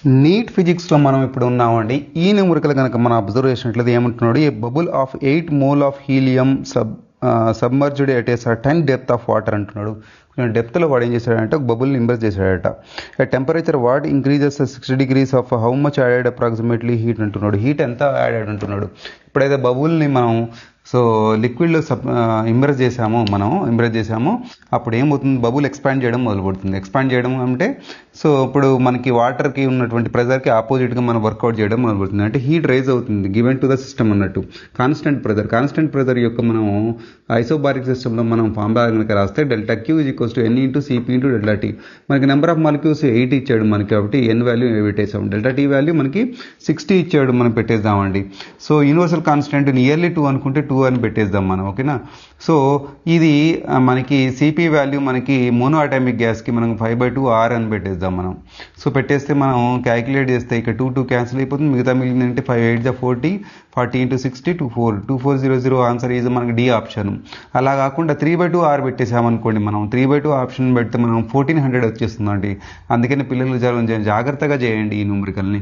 Neat ఫిజిక్స్లో మనం ఇప్పుడు ఉన్నామండి. ఈ న్యూమరికల్ కనుక మనం అబ్జర్వ్ చేసినట్లయితే ఏమంటున్నాడు, a bubble of 8 mole of helium submerged at a certain depth of water అంటున్నాడు. డెప్త్లో వాడు ఏం చేశాడంటే ఒక బబుల్ని ఇంప్రెస్ చేశాడట. Temperature what increases 60 degrees of how much added approximately heat అంటున్నాడు. హీట్ ఎంత యాడెడ్ అంటున్నాడు. ఇప్పుడైతే బబుల్ని మనం లిక్విడ్లో ఇంప్రెస్ చేసాము అప్పుడు ఏమవుతుంది, బబుల్ ఎక్స్పాండ్ చేయడం మొదలుపెడుతుంది. ఎక్స్పాండ్ చేయడం అంటే ఇప్పుడు మనకి వాటర్కి ఉన్నటువంటి ప్రెజర్కి ఆపోజిట్గా మనం వర్కౌట్ చేయడం మొదలుపెడుతుంది. అంటే హీట్ రైజ్ అవుతుంది గివెన్ టు ద సిస్టమ్ అన్నట్టు. కాన్స్టెంట్ ప్రెజర్ యొక్క మనం ఐసోబారిక్ సిస్టంలో మనం ఫార్ములా కనుక రాస్తే delta Q equals to n into CP into delta T. మనకి నెంబర్ ఆఫ్ మాలిక్యూల్స్ 8 ఇచ్చాడు మనకి, కాబట్టి ఎన్ వాల్యూ పెట్టేసాం. డెల్టా టీ వాల్యూ మనకి 60 ఇచ్చాడు, మనం పెట్టేద్దామండి. యూనివర్సల్ కాన్స్టెంట్ నియర్లీ 2 అనుకుంటే 2 అని పెట్టేద్దాం మనం, ఓకేనా. ఇది మనకి సిపి వాల్యూ మనకి మోనో అటామిక్ గ్యాస్కి మనం 5/2 R అని పెట్టేద్దాం మనం. పెట్టేస్తే మనం క్యాలిక్యులేట్ చేస్తే ఇక్కడ 2 క్యాన్సిల్ అయిపోతుంది, మిగతా మిగిలిందంటే 5 8 40 40 into 60 2400 ఆన్సర్ ఈజ్ మనకి డి ఆప్షన్. అలా కాకుండా 3/2 R పెట్టేసామనుకోండి, మనం 3/2 ఆప్షన్ పెడితే మనం 1400 వచ్చేస్తుందండి. అందుకని పిల్లలు జాగ్రత్తగా చేయండి ఈ న్యూమరికల్ని.